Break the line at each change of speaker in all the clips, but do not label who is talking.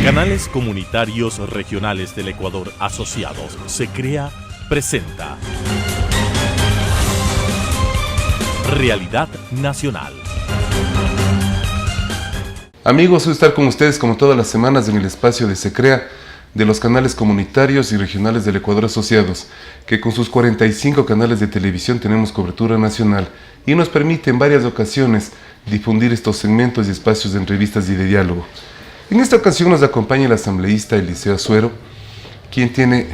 Canales Comunitarios Regionales del Ecuador Asociados, SECREA, presenta Realidad Nacional.
Amigos, hoy estar con ustedes como todas las semanas en el espacio de SECREA, de los canales comunitarios y regionales del Ecuador Asociados, que con sus 45 canales de televisión tenemos cobertura nacional y nos permite en varias ocasiones difundir estos segmentos y espacios de entrevistas y de diálogo. En esta ocasión nos acompaña el asambleísta Eliseo Azuero, quien tiene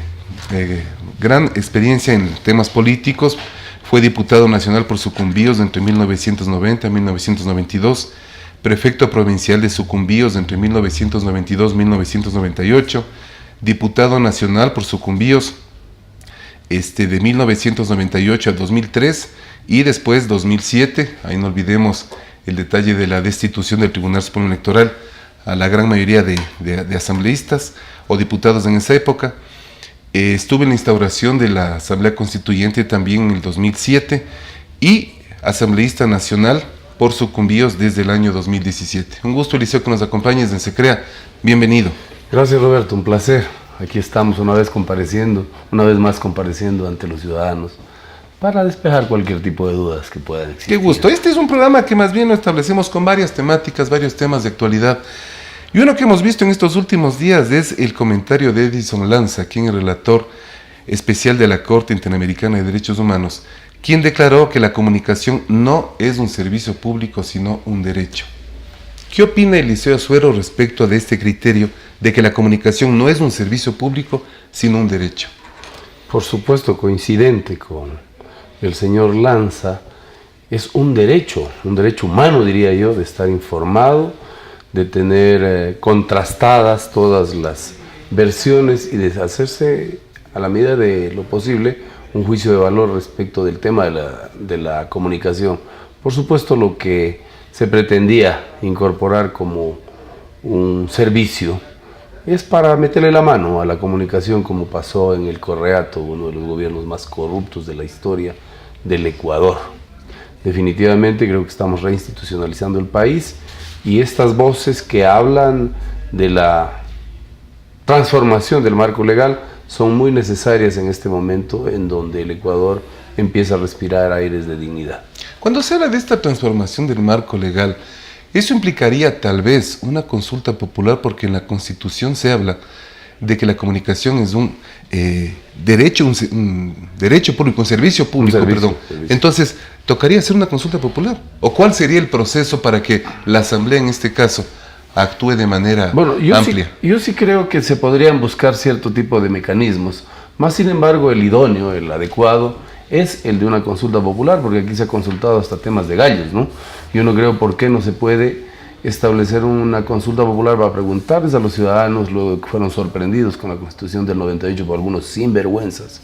gran experiencia en temas políticos. Fue diputado nacional por Sucumbíos entre 1990 y 1992, prefecto provincial de Sucumbíos entre 1992 y 1998, diputado nacional por Sucumbíos de 1998 a 2003 y después 2007, ahí no olvidemos el detalle de la destitución del Tribunal Supremo Electoral a la gran mayoría de asambleístas o diputados en esa época. Estuve en la instauración de la Asamblea Constituyente también en el 2007 y asambleísta nacional por Sucumbíos desde el año 2017. Un gusto, Eliseo, que nos acompañes en SECREA. Bienvenido.
Gracias, Roberto, un placer. Aquí estamos una vez más compareciendo ante los ciudadanos para despejar cualquier tipo de dudas que puedan existir.
Qué gusto. Este es un programa que más bien lo establecemos con varias temáticas, varios temas de actualidad. Y uno que hemos visto en estos últimos días es el comentario de Edison Lanza, quien es relator especial de la Corte Interamericana de Derechos Humanos, quien declaró que la comunicación no es un servicio público, sino un derecho. ¿Qué opina Eliseo Azuero respecto de este criterio de que la comunicación no es un servicio público, sino un derecho?
Por supuesto, coincidente con el señor Lanza, es un derecho humano, diría yo, de estar informado, de tener contrastadas todas las versiones y de hacerse, a la medida de lo posible, un juicio de valor respecto del tema de la comunicación. Por supuesto, lo que se pretendía incorporar como un servicio es para meterle la mano a la comunicación, como pasó en el Correato, uno de los gobiernos más corruptos de la historia del Ecuador. Definitivamente creo que estamos reinstitucionalizando el país y estas voces que hablan de la transformación del marco legal son muy necesarias en este momento en donde el Ecuador empieza a respirar aires de dignidad.
Cuando se habla de esta transformación del marco legal, eso implicaría tal vez una consulta popular, porque en la Constitución se habla de que la comunicación es un derecho público, un servicio público, Servicio. Entonces, ¿tocaría hacer una consulta popular? ¿O cuál sería el proceso para que la Asamblea, en este caso, actúe de manera amplia?
Yo sí creo que se podrían buscar cierto tipo de mecanismos, más sin embargo el idóneo, el adecuado, es el de una consulta popular, porque aquí se ha consultado hasta temas de gallos, ¿no? Yo no creo por qué no se puede establecer una consulta popular para preguntarles a los ciudadanos, luego que fueron sorprendidos con la Constitución del 98 por algunos sinvergüenzas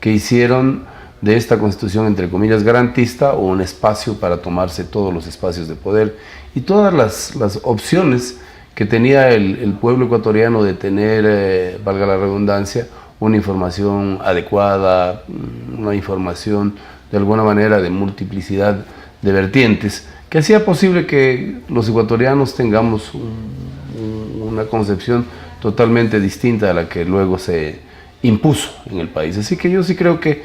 que hicieron de esta Constitución, entre comillas, garantista o un espacio para tomarse todos los espacios de poder y todas las opciones que tenía el pueblo ecuatoriano de tener, valga la redundancia, una información adecuada, una información de alguna manera de multiplicidad de vertientes, que hacía posible que los ecuatorianos tengamos una concepción totalmente distinta a la que luego se impuso en el país. Así que yo sí creo que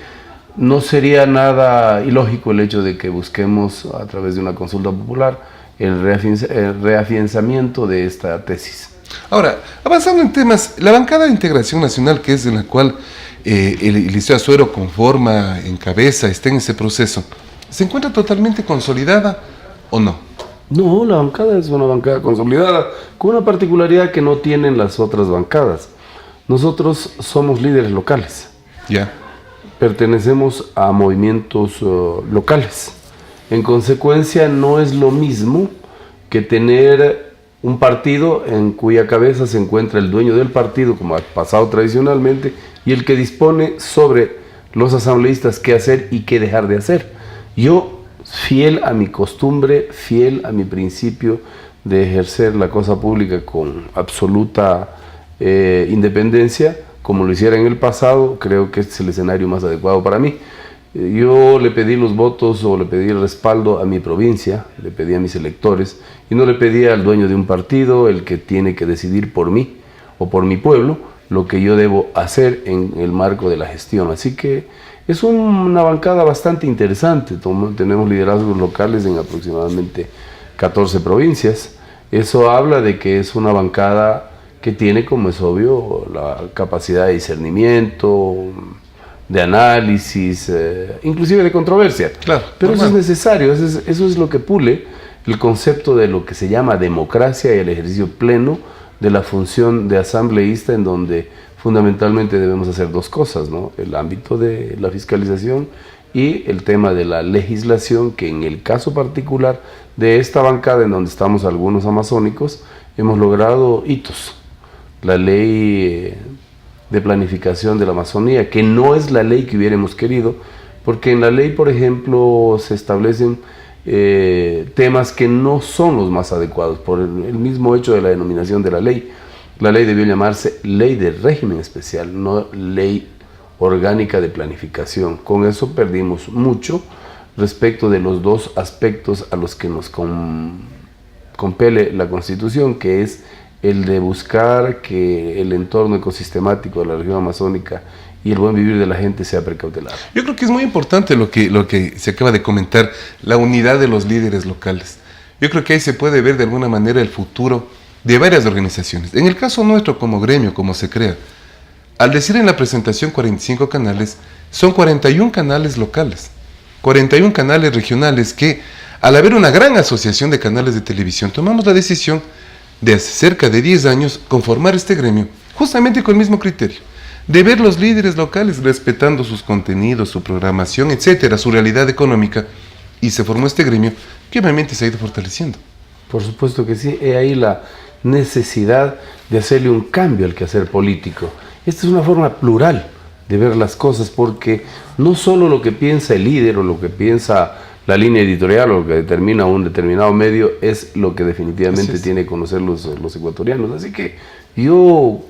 no sería nada ilógico el hecho de que busquemos a través de una consulta popular el reafianzamiento de esta tesis.
Ahora, avanzando en temas, la bancada de Integración Nacional, que es en la cual Eliseo Azuero conforma, encabeza, está en ese proceso, ¿se encuentra totalmente consolidada o no?
No, la bancada es una bancada consolidada, con una particularidad que no tienen las otras bancadas. Nosotros somos líderes locales.
Ya.
Pertenecemos a movimientos locales. En consecuencia, no es lo mismo que tener un partido en cuya cabeza se encuentra el dueño del partido, como ha pasado tradicionalmente, y el que dispone sobre los asambleístas qué hacer y qué dejar de hacer. Yo, fiel a mi costumbre, fiel a mi principio de ejercer la cosa pública con absoluta independencia, como lo hiciera en el pasado, creo que este es el escenario más adecuado para mí. Yo le pedí los votos o le pedí el respaldo a mi provincia, le pedí a mis electores y no le pedí al dueño de un partido, el que tiene que decidir por mí o por mi pueblo lo que yo debo hacer en el marco de la gestión. Así que es una bancada bastante interesante. Tenemos liderazgos locales en aproximadamente 14 provincias. Eso habla de que es una bancada que tiene, como es obvio, la capacidad de discernimiento, de análisis, inclusive de controversia.
Claro,
pero
normal.
eso es necesario, eso es lo que pule el concepto de lo que se llama democracia y el ejercicio pleno de la función de asambleísta, en donde fundamentalmente debemos hacer dos cosas, ¿no? El ámbito de la fiscalización y el tema de la legislación, que en el caso particular de esta bancada, en donde estamos algunos amazónicos, hemos logrado hitos. La ley de planificación de la Amazonía, que no es la ley que hubiéramos querido, porque en la ley, por ejemplo, se establecen temas que no son los más adecuados, por el mismo hecho de la denominación de la ley. La ley debió llamarse Ley de Régimen Especial, no Ley Orgánica de Planificación. Con eso perdimos mucho respecto de los dos aspectos a los que nos compele la Constitución, que es el de buscar que el entorno ecosistemático de la región amazónica y el buen vivir de la gente sea precautelado.
Yo creo que es muy importante lo que se acaba de comentar, la unidad de los líderes locales. Yo creo que ahí se puede ver de alguna manera el futuro de varias organizaciones. En el caso nuestro como gremio, como se crea, al decir en la presentación 45 canales, son 41 canales locales, 41 canales regionales que, al haber una gran asociación de canales de televisión, tomamos la decisión de hace cerca de 10 años conformar este gremio, justamente con el mismo criterio, de ver los líderes locales respetando sus contenidos, su programación, etcétera, su realidad económica, y se formó este gremio que obviamente se ha ido fortaleciendo.
Por supuesto que sí, hay ahí la necesidad de hacerle un cambio al quehacer político. Esta es una forma plural de ver las cosas, porque no solo lo que piensa el líder o lo que piensa la línea editorial o lo que determina un determinado medio es lo que definitivamente tiene que conocer los ecuatorianos. Así que yo,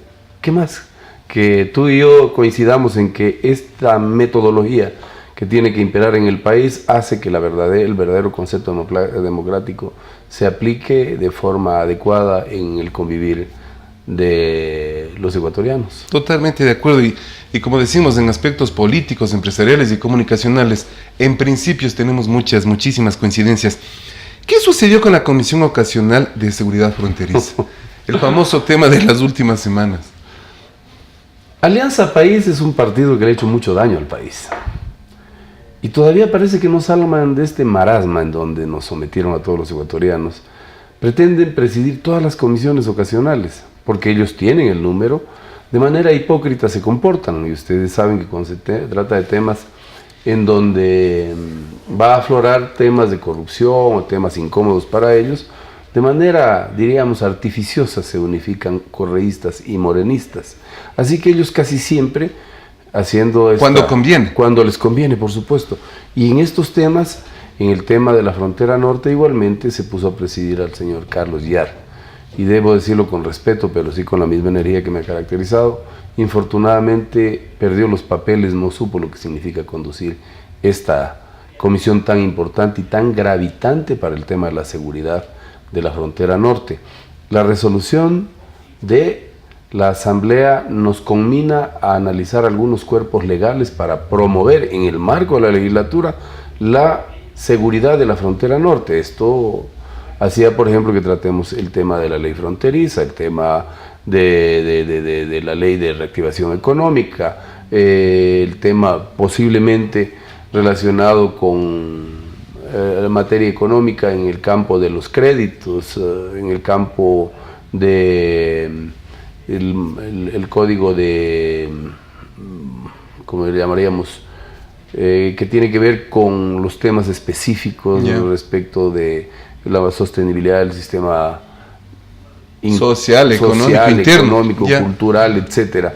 ¿qué más? Que tú y yo coincidamos en que esta metodología que tiene que imperar en el país hace que el verdadero concepto democrático se aplique de forma adecuada en el convivir de los ecuatorianos.
Totalmente de acuerdo, y como decimos, en aspectos políticos, empresariales y comunicacionales, en principios tenemos muchísimas coincidencias. ¿Qué sucedió con la Comisión Ocasional de Seguridad Fronteriza? El famoso tema de las últimas semanas.
Alianza País es un partido que le ha hecho mucho daño al país. Y todavía parece que no salgan de este marasma en donde nos sometieron a todos los ecuatorianos. Pretenden presidir todas las comisiones ocasionales, porque ellos tienen el número, de manera hipócrita se comportan. Y ustedes saben que cuando se trata de temas en donde va a aflorar temas de corrupción o temas incómodos para ellos, de manera, diríamos, artificiosa se unifican correístas y morenistas. Así que ellos casi siempre haciendo
cuando conviene.
Cuando les conviene, por supuesto. Y en estos temas, en el tema de la frontera norte, igualmente se puso a presidir al señor Carlos Yar. Y debo decirlo con respeto, pero sí con la misma energía que me ha caracterizado. Infortunadamente perdió los papeles, no supo lo que significa conducir esta comisión tan importante y tan gravitante para el tema de la seguridad de la frontera norte. La resolución de la Asamblea nos conmina a analizar algunos cuerpos legales para promover en el marco de la legislatura la seguridad de la frontera norte. Esto hacía, por ejemplo, que tratemos el tema de la ley fronteriza, el tema de la ley de reactivación económica, el tema posiblemente relacionado con la materia económica en el campo de los créditos, en el campo de el código de, ¿cómo le llamaríamos? Que tiene que ver con los temas específicos respecto de la sostenibilidad del sistema
social, económico,
cultural, etcétera.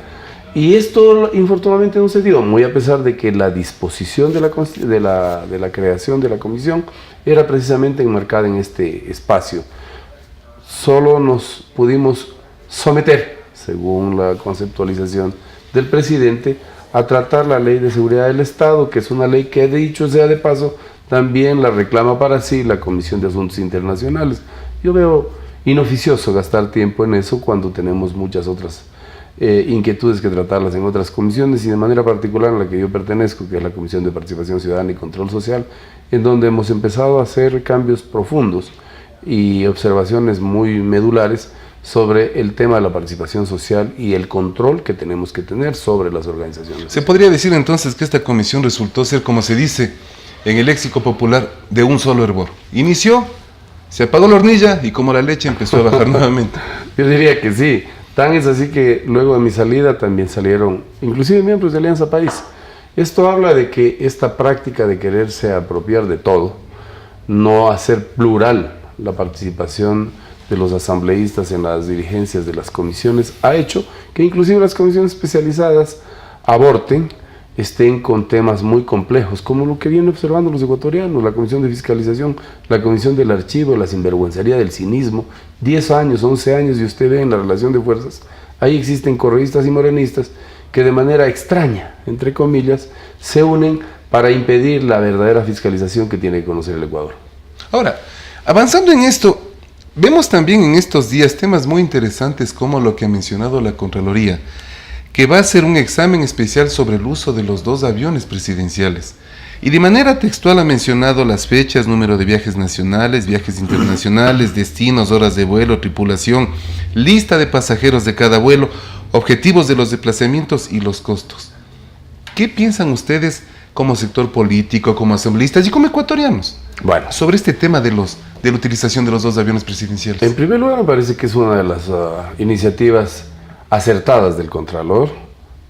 Y esto infortunadamente no se dio, muy a pesar de que la disposición de la creación de la comisión era precisamente enmarcada en este espacio. Solo nos pudimos someter, según la conceptualización del presidente, a tratar la ley de seguridad del Estado, que es una ley que, dicho sea de paso, también la reclama para sí la Comisión de Asuntos Internacionales. Yo veo inoficioso gastar tiempo en eso cuando tenemos muchas otras inquietudes que tratarlas en otras comisiones y de manera particular a la que yo pertenezco, que es la Comisión de Participación Ciudadana y Control Social, en donde hemos empezado a hacer cambios profundos y observaciones muy medulares sobre el tema de la participación social y el control que tenemos que tener sobre las organizaciones.
Se podría decir entonces que esta comisión resultó ser, como se dice en el léxico popular, de un solo hervor. Inició, se apagó la hornilla y como la leche empezó a bajar nuevamente.
Yo diría que sí. Tan es así que luego de mi salida también salieron, inclusive miembros de Alianza País. Esto habla de que esta práctica de quererse apropiar de todo, no hacer plural la participación de los asambleístas en las dirigencias de las comisiones, ha hecho que inclusive las comisiones especializadas aborten, estén con temas muy complejos, como lo que vienen observando los ecuatorianos, la Comisión de Fiscalización, la Comisión del Archivo, la sinvergüencería del cinismo, 10 años, 11 años, y usted ve en la relación de fuerzas, ahí existen correístas y morenistas que de manera extraña, entre comillas, se unen para impedir la verdadera fiscalización que tiene que conocer el Ecuador.
Ahora, avanzando en esto, vemos también en estos días temas muy interesantes como lo que ha mencionado la Contraloría, que va a hacer un examen especial sobre el uso de los 2 aviones presidenciales. Y de manera textual ha mencionado las fechas, número de viajes nacionales, viajes internacionales, destinos, horas de vuelo, tripulación, lista de pasajeros de cada vuelo, objetivos de los desplazamientos y los costos. ¿Qué piensan ustedes como sector político, como asambleístas y como ecuatorianos sobre este tema de la utilización de los 2 aviones presidenciales?
En primer lugar, me parece que es una de las iniciativas acertadas del Contralor,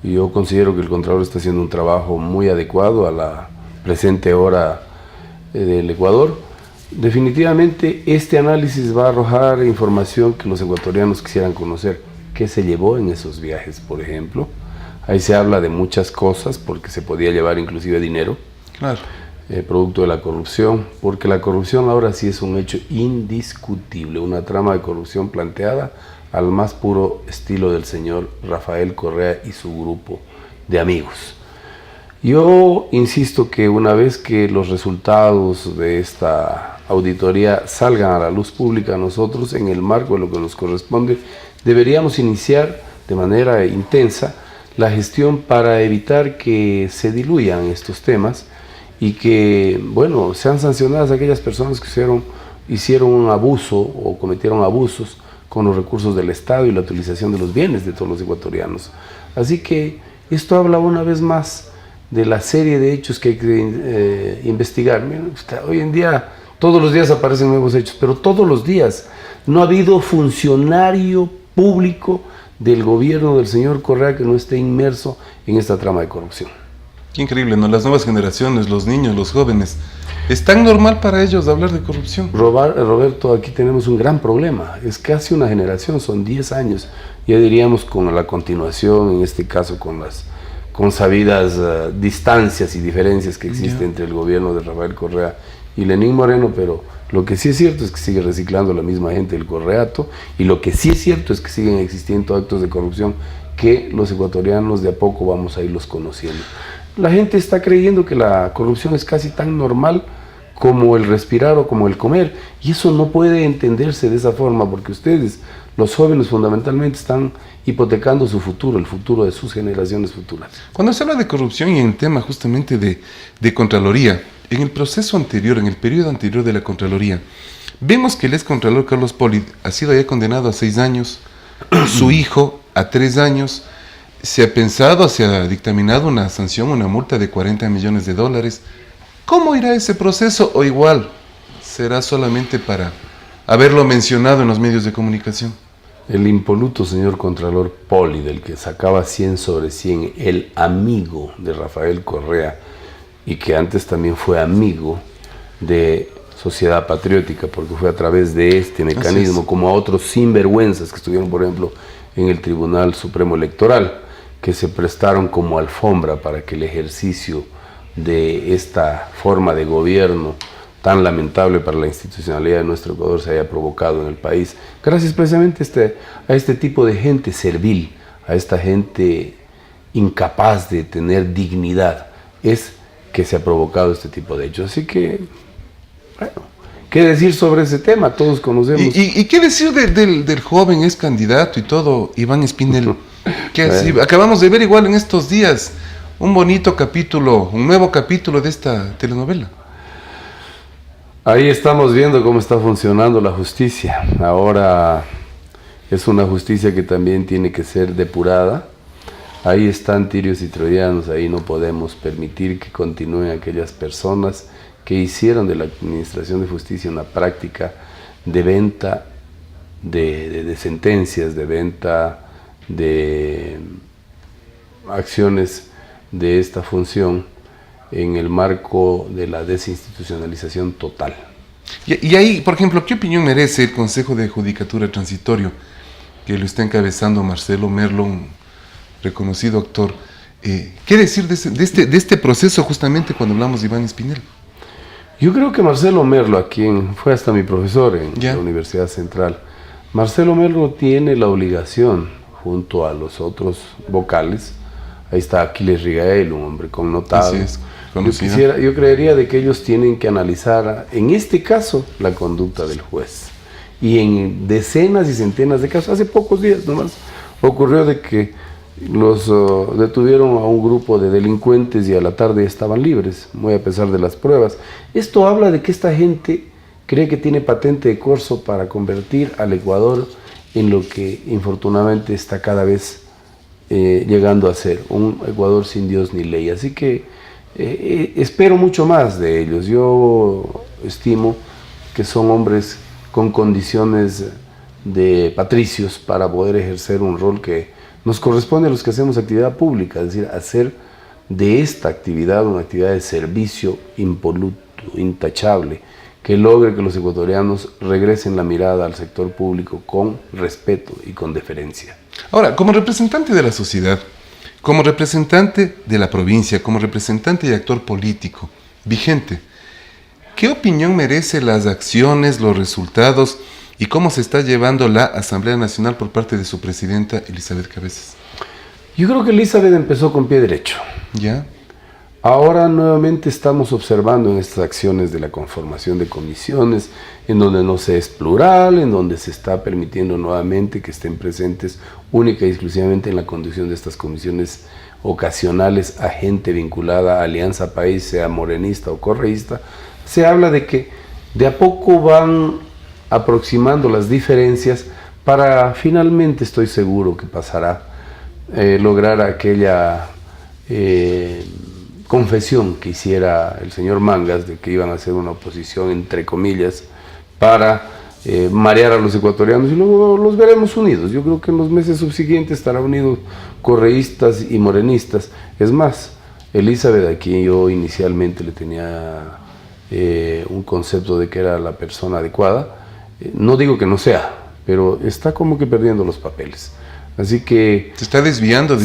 y yo considero que el Contralor está haciendo un trabajo muy adecuado a la presente hora del Ecuador. Definitivamente este análisis va a arrojar información que los ecuatorianos quisieran conocer. ¿Qué se llevó en esos viajes, por ejemplo? Ahí se habla de muchas cosas, porque se podía llevar inclusive dinero,
Claro.
Producto de la corrupción, porque la corrupción ahora sí es un hecho indiscutible, una trama de corrupción planteada al más puro estilo del señor Rafael Correa y su grupo de amigos. Yo insisto que una vez que los resultados de esta auditoría salgan a la luz pública, nosotros, en el marco de lo que nos corresponde, deberíamos iniciar de manera intensa la gestión para evitar que se diluyan estos temas y que, bueno, sean sancionadas aquellas personas que hicieron un abuso o cometieron abusos con los recursos del Estado y la utilización de los bienes de todos los ecuatorianos. Así que esto habla una vez más de la serie de hechos que hay que investigar. Miren, hoy en día, todos los días aparecen nuevos hechos, pero todos los días no ha habido funcionario público del gobierno del señor Correa que no esté inmerso en esta trama de corrupción.
Qué increíble, ¿no? Las nuevas generaciones, los niños, los jóvenes, ¿es tan normal para ellos hablar de corrupción?
Roberto, aquí tenemos un gran problema. Es casi una generación, son 10 años. Ya diríamos con la continuación, en este caso con las consabidas distancias y diferencias que existen entre el gobierno de Rafael Correa y Lenín Moreno, pero lo que sí es cierto es que sigue reciclando la misma gente del correato, y lo que sí es cierto es que siguen existiendo actos de corrupción que los ecuatorianos de a poco vamos a irlos conociendo. La gente está creyendo que la corrupción es casi tan normal como el respirar o como el comer, y eso no puede entenderse de esa forma, porque ustedes, los jóvenes, fundamentalmente están hipotecando su futuro, el futuro de sus generaciones futuras.
Cuando se habla de corrupción y en tema justamente de Contraloría, en el proceso anterior, en el periodo anterior de la Contraloría, vemos que el ex Contralor Carlos Poli ha sido ya condenado a 6 años, su hijo a 3 años, se ha dictaminado una sanción, una multa de $40 millones. ¿Cómo irá ese proceso? ¿O igual será solamente para haberlo mencionado en los medios de comunicación?
El impoluto señor Contralor Poli, del que sacaba 100 sobre 100, el amigo de Rafael Correa, y que antes también fue amigo de Sociedad Patriótica, porque fue a través de este mecanismo, como a otros sinvergüenzas que estuvieron, por ejemplo, en el Tribunal Supremo Electoral, que se prestaron como alfombra para que el ejercicio de esta forma de gobierno tan lamentable para la institucionalidad de nuestro Ecuador se haya provocado en el país, gracias precisamente a este tipo de gente servil, a esta gente incapaz de tener dignidad, es que se ha provocado este tipo de hechos. Así que, bueno, ¿qué decir sobre ese tema? Todos conocemos.
¿Y qué decir del joven ex candidato y todo, Iván Espinel? Que así, acabamos de ver igual en estos días un bonito capítulo, un nuevo capítulo de esta telenovela.
Ahí estamos viendo cómo está funcionando la justicia. Ahora es una justicia que también tiene que ser depurada. Ahí están tirios y troyanos, ahí no podemos permitir que continúen aquellas personas que hicieron de la administración de justicia una práctica de venta de sentencias, de venta de acciones de esta función en el marco de la desinstitucionalización total.
Y ahí, por ejemplo, ¿qué opinión merece el Consejo de Judicatura Transitorio que lo está encabezando Marcelo Merlo, un reconocido actor? ¿Qué decir de este proceso justamente cuando hablamos de Iván Espinel?
Yo creo que Marcelo Merlo, a quien fue hasta mi profesor en la Universidad Central, Marcelo Merlo tiene la obligación, junto a los otros vocales, ahí está Aquiles Rigael, un hombre connotado.
Así es,
yo creería de que ellos tienen que analizar, en este caso, la conducta del juez. Y en decenas y centenas de casos, hace pocos días nomás, ocurrió de que los detuvieron a un grupo de delincuentes y a la tarde estaban libres, muy a pesar de las pruebas. Esto habla de que esta gente cree que tiene patente de corso para convertir al Ecuador en lo que infortunadamente está cada vez llegando a ser, un Ecuador sin Dios ni ley. Así que espero mucho más de ellos. Yo estimo que son hombres con condiciones de patricios para poder ejercer un rol que nos corresponde a los que hacemos actividad pública, es decir, hacer de esta actividad una actividad de servicio impoluto, intachable, que logre que los ecuatorianos regresen la mirada al sector público con respeto y con deferencia.
Ahora, como representante de la sociedad, como representante de la provincia, como representante y actor político vigente, ¿qué opinión merece las acciones, los resultados y cómo se está llevando la Asamblea Nacional por parte de su presidenta Elizabeth Cabezas?
Yo creo que Elizabeth empezó con pie derecho.
¿Ya?
Ahora nuevamente estamos observando en estas acciones de la conformación de comisiones, en donde no se es plural, en donde se está permitiendo nuevamente que estén presentes única y exclusivamente en la conducción de estas comisiones ocasionales a gente vinculada a Alianza País, sea morenista o correísta. Se habla de que de a poco van aproximando las diferencias para finalmente, estoy seguro que pasará, lograr aquella confesión que hiciera el señor Mangas de que iban a hacer una oposición entre comillas para marear a los ecuatorianos y luego los veremos unidos. Yo creo que en los meses subsiguientes estarán unidos correístas y morenistas. Es más, Elizabeth, a quien yo inicialmente le tenía un concepto de que era la persona adecuada, no digo que no sea, pero está como que perdiendo los papeles. Así que
se está desviando de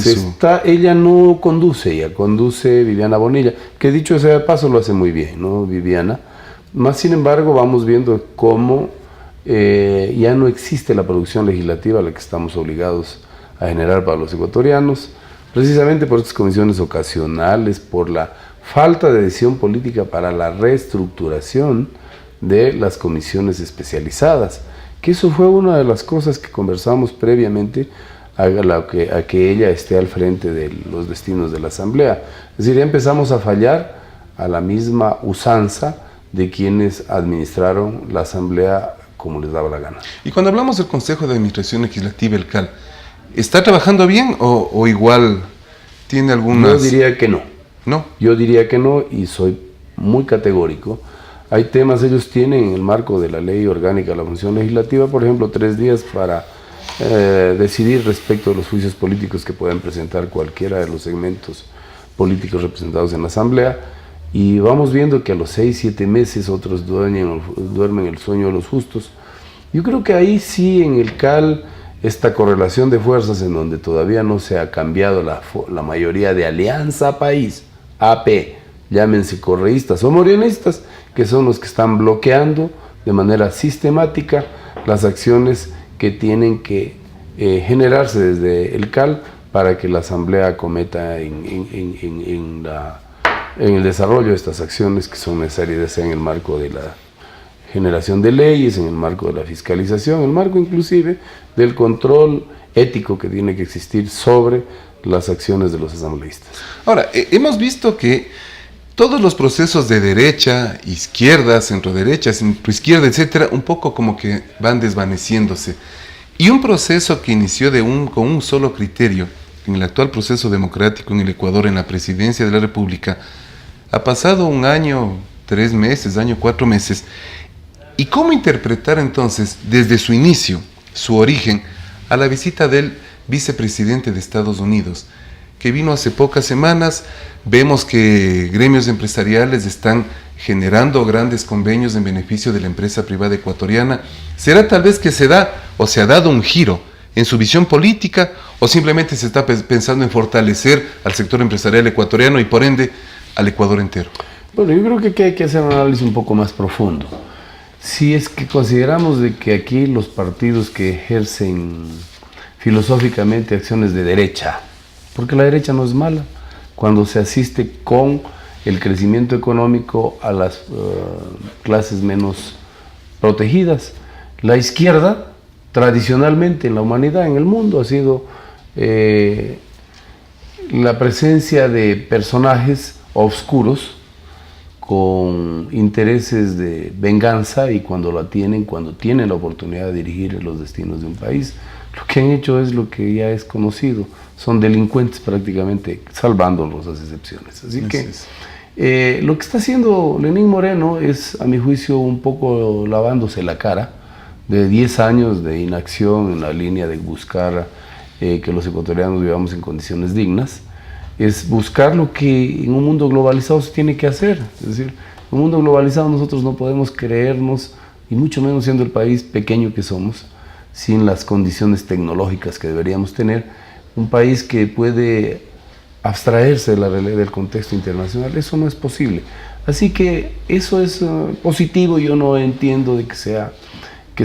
ella no conduce, ella conduce Viviana Bonilla, que dicho sea de paso lo hace muy bien, ¿no? Viviana. Más sin embargo vamos viendo cómo ya no existe la producción legislativa a la que estamos obligados a generar para los ecuatorianos, precisamente por estas comisiones ocasionales, por la falta de decisión política para la reestructuración de las comisiones especializadas, que eso fue una de las cosas que conversamos previamente a que ella esté al frente de los destinos de la Asamblea. Es decir, ya empezamos a fallar a la misma usanza de quienes administraron la Asamblea como les daba la gana.
Y cuando hablamos del Consejo de Administración Legislativa, el CAL, ¿está trabajando bien o igual tiene algunas...?
Yo diría que no.
¿No?
Yo diría que no y soy muy categórico. Hay temas, ellos tienen en el marco de la Ley Orgánica de la Función Legislativa, por ejemplo, 3 días para decidir respecto a los juicios políticos que puedan presentar cualquiera de los segmentos políticos representados en la Asamblea, y vamos viendo que a los 6, 7 meses otros duermen el sueño de los justos. Yo creo que ahí sí en el CAL esta correlación de fuerzas en donde todavía no se ha cambiado la mayoría de Alianza País, AP, llámense correístas o morenistas, que son los que están bloqueando de manera sistemática las acciones que tienen que generarse desde el CAL para que la Asamblea acometa en el desarrollo de estas acciones que son necesarias, sea en el marco de la generación de leyes, en el marco de la fiscalización, en el marco inclusive del control ético que tiene que existir sobre las acciones de los asambleístas.
Ahora, hemos visto que todos los procesos de derecha, izquierda, centro-derecha, centro-izquierda, etcétera, un poco como que van desvaneciéndose. Y un proceso que inició con un solo criterio, en el actual proceso democrático en el Ecuador, en la presidencia de la República, ha pasado un año, 3 meses, año, 4 meses. ¿Y cómo interpretar entonces, desde su inicio, su origen, a la visita del vicepresidente de Estados Unidos, que vino hace pocas semanas? Vemos que gremios empresariales están generando grandes convenios en beneficio de la empresa privada ecuatoriana. ¿Será tal vez que se da o se ha dado un giro en su visión política, o simplemente se está pensando en fortalecer al sector empresarial ecuatoriano y por ende al Ecuador entero?
Bueno, yo creo que hay que hacer un análisis un poco más profundo. Si es que consideramos de que aquí los partidos que ejercen filosóficamente acciones de derecha, porque la derecha no es mala, cuando se asiste con el crecimiento económico a las clases menos protegidas. La izquierda, tradicionalmente en la humanidad, en el mundo, ha sido la presencia de personajes oscuros con intereses de venganza, y cuando tienen la oportunidad de dirigir los destinos de un país, lo que han hecho es lo que ya es conocido, son delincuentes prácticamente, salvando las excepciones. Así que lo que está haciendo Lenín Moreno es, a mi juicio, un poco lavándose la cara de 10 años de inacción en la línea de buscar que los ecuatorianos vivamos en condiciones dignas. Es buscar lo que en un mundo globalizado se tiene que hacer. Es decir, en un mundo globalizado nosotros no podemos creernos, y mucho menos siendo el país pequeño que somos, sin las condiciones tecnológicas que deberíamos tener, un país que puede abstraerse de la realidad del contexto internacional. Eso no es posible. Así que eso es positivo. Yo no entiendo de que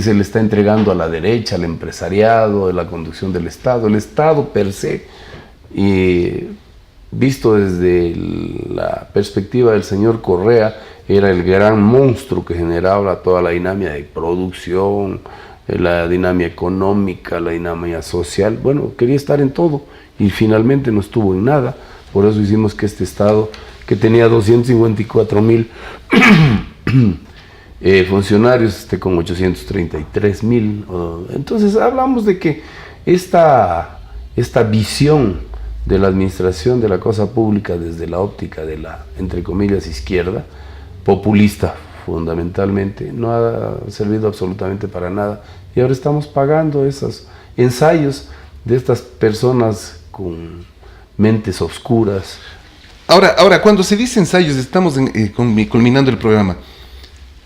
se le está entregando a la derecha, al empresariado, de la conducción del Estado. El Estado per se, visto desde la perspectiva del señor Correa, era el gran monstruo que generaba toda la dinámica de producción, la dinámica económica, la dinámica social. Bueno, quería estar en todo y finalmente no estuvo en nada. Por eso hicimos que este Estado, que tenía 254,000 funcionarios, esté con 833,000. Entonces hablamos de que esta visión de la administración de la cosa pública desde la óptica de la, entre comillas, izquierda, populista fundamentalmente, no ha servido absolutamente para nada. Y ahora estamos pagando esos ensayos de estas personas con mentes oscuras.
Ahora, cuando se dice ensayos, estamos culminando el programa.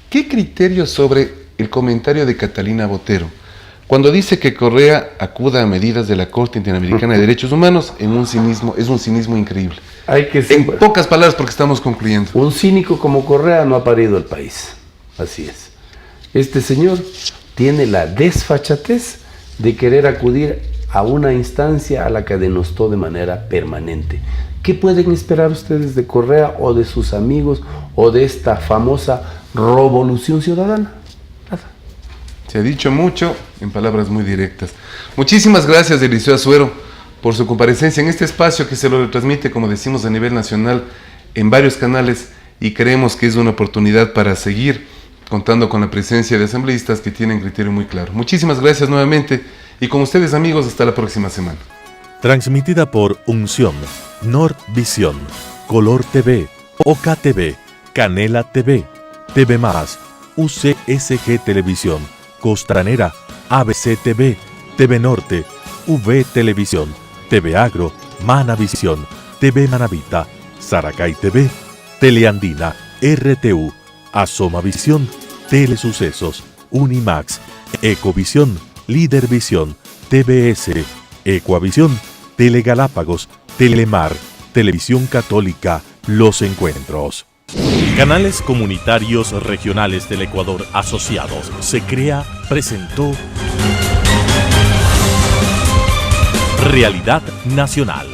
¿Qué criterio sobre el comentario de Catalina Botero, cuando dice que Correa acuda a medidas de la Corte Interamericana de Derechos Humanos? Es un cinismo increíble. En pocas palabras, porque estamos concluyendo.
Un cínico como Correa no ha parido el país. Así es. Este señor tiene la desfachatez de querer acudir a una instancia a la que denostó de manera permanente. ¿Qué pueden esperar ustedes de Correa o de sus amigos o de esta famosa revolución ciudadana? Nada.
Se ha dicho mucho en palabras muy directas. Muchísimas gracias, Eliseo Azuero, por su comparecencia en este espacio que se lo retransmite, como decimos, a nivel nacional en varios canales, y creemos que es una oportunidad para seguir contando con la presencia de asambleístas que tienen criterio muy claro. Muchísimas gracias nuevamente, y con ustedes, amigos, hasta la próxima semana.
Transmitida por Unción, Nordvisión, Color TV, Oca TV, Canela TV, TV+, UCSG Televisión, Costranera, ABC TV, TV Norte, V Televisión, TV Agro, Manavisión, TV Manavita, Saracay TV, Teleandina, RTU, Asomavisión, Telesucesos, Unimax, Ecovisión, Lidervisión, TVS, Ecuavisión, Telegalápagos, Telemar, Televisión Católica, Los Encuentros. Canales comunitarios regionales del Ecuador asociados. SECREA presentó Realidad Nacional.